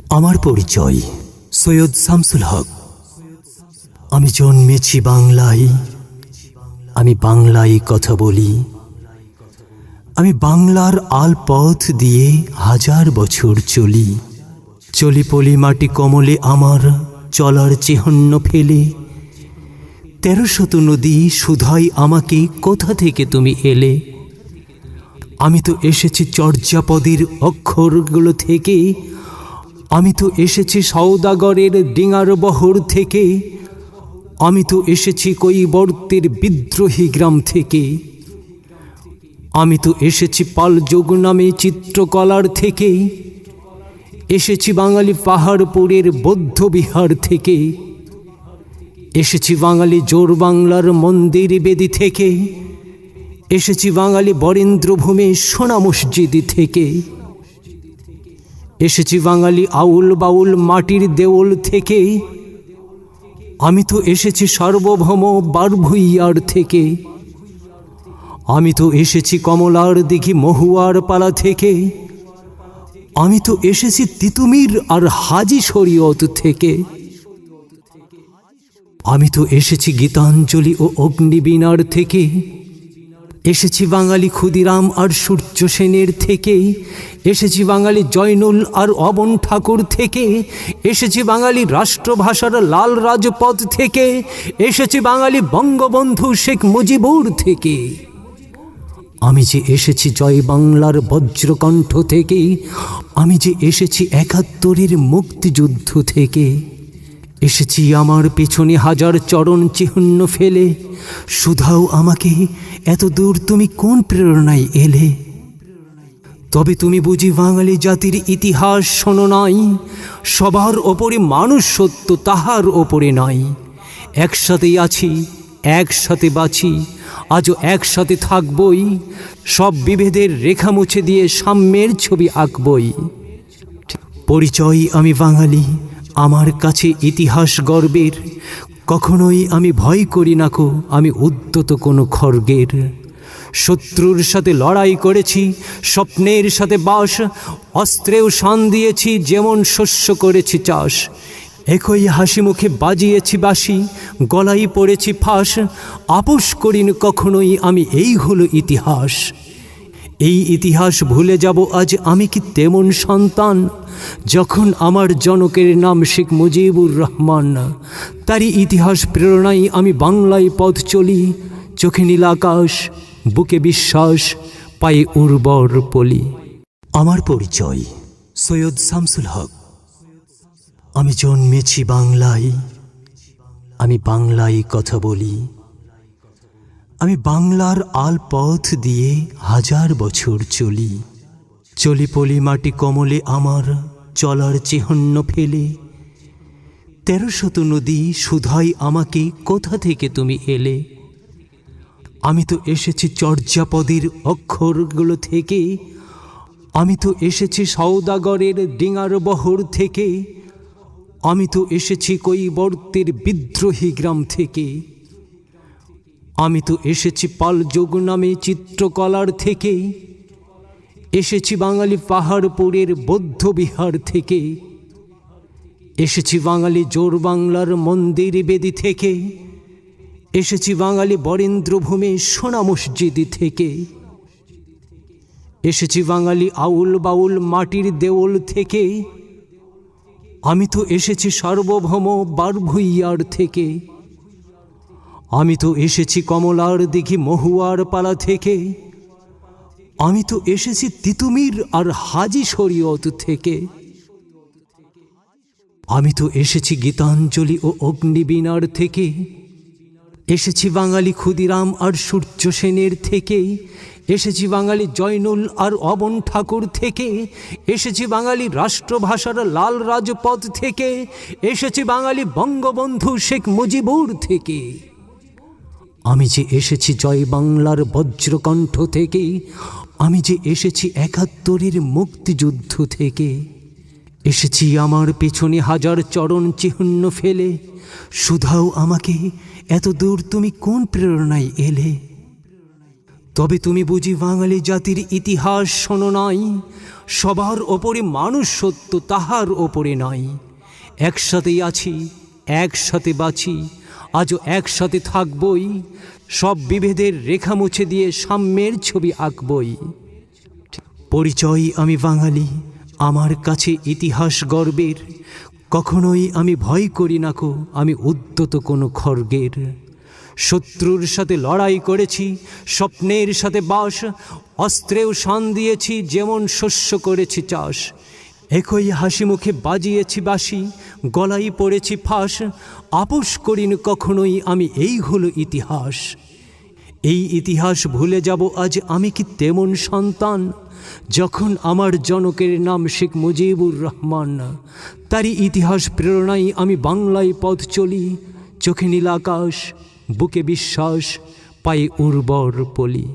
আমার পরিচয় সৈয়দ শামসুল হক। আমি জন্মেছি বাংলায়, আমি বাংলায় কথা বলি। আমি বাংলার আলপথ দিয়ে হাজার বছর চলি। চলি পলি মাটি কমলে আমার চলার চিহ্ন ফেলে। ১৩০০ নদী শুধাই আমাকে কোথা থেকে তুমি এলে। আমি তো এসেছি চর্যাপদের অক্ষরগুলো থেকে। আমি তো এসেছি সওদাগরের ডিঙার বহর থেকে। আমি তো এসেছি কৈবর্তের বিদ্রোহী গ্রাম থেকে। আমি তো এসেছি পালযোগ নামে চিত্রকলার থেকে। এসেছি বাঙালি পাহাড়পুরের বৌদ্ধ বিহার থেকে। এসেছি বাঙালি জোর বাংলার মন্দির বেদি থেকে। এসেছি বাঙালি বরেন্দ্রভূমে সোনা মসজিদ থেকে। এসেছি বাঙালি আউল বাউল মাটির দেওল থেকে। আমি তো এসেছি সার্বভৌম বারভূইয়ার থেকে। আমি তো এসেছি কমলার দিঘি মহুয়ার পালা থেকে। আমি তো এসেছি তিতুমির আর হাজি শরীয়ত থেকে। আমি তো এসেছি গীতাঞ্জলি ও অগ্নিবীণার থেকে। এসেছি বাঙালি ক্ষুদিরাম আর সূর্য সেনের থেকে। এসেছি বাঙালি জয়নুল আর অবন ঠাকুর থেকে। এসেছি বাঙালি রাষ্ট্রভাষার লাল রাজপথ থেকে। এসেছি বাঙালি বঙ্গবন্ধু শেখ মুজিবুর থেকে। আমি যে এসেছি জয় বাংলার বজ্রকণ্ঠ থেকে। আমি যে এসেছি ৭১-এর মুক্তিযুদ্ধ থেকে। এসেছি আমার পেছনে হাজার চরণ চিহ্ন ফেলে। শুধাও আমাকে এত দূর তুমি কোন প্রেরণায় এলে। তবে তুমি বুঝি বাঙালি জাতির ইতিহাস শোনো নাই। সবার ওপরে মানুষ সত্য, তাহার ওপরে নাই। একসাথেই আছি, একসাথে বাঁচি, আজও একসাথে থাকবই। সব বিভেদের রেখা মুছে দিয়ে সাম্যের ছবি আঁকবই। পরিচয় আমি বাঙালি, আমার কাছে ইতিহাস গর্বের। কখনোই আমি ভয় করি না কো আমি উদ্যত কোনো খড়গের। শত্রুর সাথে লড়াই করেছি, স্বপ্নের সাথে বাস। অস্ত্রেও শান দিয়েছি, যেমন শস্য করেছি চাষ। একই হাসি মুখে বাজিয়েছি বাঁশি, গলায় পড়েছি ফাঁস। আপোষ করিনি কখনোই আমি, এই হলো ইতিহাস। এই ইতিহাস ভুলে যাব আজ আমি কি তেমন সন্তান। যখন আমার জনকের নাম শেখ মুজিবুর রহমান, তারই ইতিহাস প্রেরণায় আমি বাংলায় পথ চলি। চোখে নীল আকাশ, বুকে বিশ্বাস, পায়ে উর্বর পলি। আমার পরিচয় সৈয়দ শামসুল হক। আমি জন্মেছি বাংলায়, আমি বাংলায় কথা বলি। আমি বাংলার আলপথ দিয়ে হাজার বছর চলি। চলি পলি মাটি কমলে আমার চলার চিহ্ন ফেলে। ১৩০০ নদী শুধাই আমাকে কোথা থেকে তুমি এলে। আমি তো এসেছি চর্যাপদের অক্ষরগুলো থেকে। আমি তো এসেছি সওদাগরের ডিঙার বহর থেকে। আমি তো এসেছি কৈবর্তের বিদ্রোহী গ্রাম থেকে। আমি তো এসেছি পালযোগ নামে চিত্রকলার থেকে। এসেছি বাঙালি পাহাড়পুরের বৌদ্ধ বিহার থেকে। এসেছি বাঙালি জোর বাংলার মন্দির বেদি থেকে। এসেছি বাঙালি বরেন্দ্রভূমে সোনা মসজিদ থেকে। এসেছি বাঙালি আউল বাউল মাটির দেওল থেকে। আমি তো এসেছি সার্বভৌম বারভূইয়ার থেকে। আমি তো এসেছি কমলার দিঘি মহুয়ার পালা থেকে। আমি তো এসেছি তিতুমির আর হাজি শরীয়ত থেকে। আমি তো এসেছি গীতাঞ্জলি ও অগ্নিবীণার থেকে। এসেছি বাঙালি ক্ষুদিরাম আর সূর্য সেনের থেকে। এসেছি বাঙালি জয়নুল আর অবন ঠাকুর থেকে। এসেছি বাঙালি রাষ্ট্রভাষার লাল রাজপথ থেকে। এসেছি বাঙালি বঙ্গবন্ধু শেখ মুজিবুর থেকে। আমি যে এসেছি জয় বাংলার বজ্রকণ্ঠ থেকে। আমি যে এসেছি ৭১-এর মুক্তিযুদ্ধ থেকে। এসেছি আমার পেছনে হাজার চরণ চিহ্ন ফেলে। শুধাও আমাকে এত দূর তুমি কোন প্রেরণায় এলে। তবে তুমি বুঝি বাঙালি জাতির ইতিহাস শোনো নাই? সবার ওপরে মানুষ সত্য, তাহার ওপরে নাই। একসাথেই আছি, একসাথে বাঁচি, আজও একসাথে থাকবই। সব বিভেদের রেখা মুছে দিয়ে সাম্যের ছবি আঁকবই। পরিচয় আমি বাঙালি, আমার কাছে ইতিহাস গর্বের। কখনোই আমি ভয় করি না কো, আমি উদ্যত কোনো খড়গের। শত্রুর সাথে লড়াই করেছি, স্বপ্নের সাথে বাস, অস্ত্রেও শান দিয়েছি, যেমন শস্য করেছি চাষ। একই হাসি মুখে বাজিয়েছি বাঁশি, গলায় পড়েছি ফাঁস। আপোষ করিনি কখনোই আমি, এই হলো ইতিহাস। এই ইতিহাস ভুলে যাব আজ আমি কি তেমন সন্তান? যখন আমার জনকের নাম শেখ মুজিবুর রহমান, তারই ইতিহাস প্রেরণায় আমি বাংলায় পথ চলি। চোখে নীল আকাশ, বুকে বিশ্বাস, পায়ে উর্বর পলি।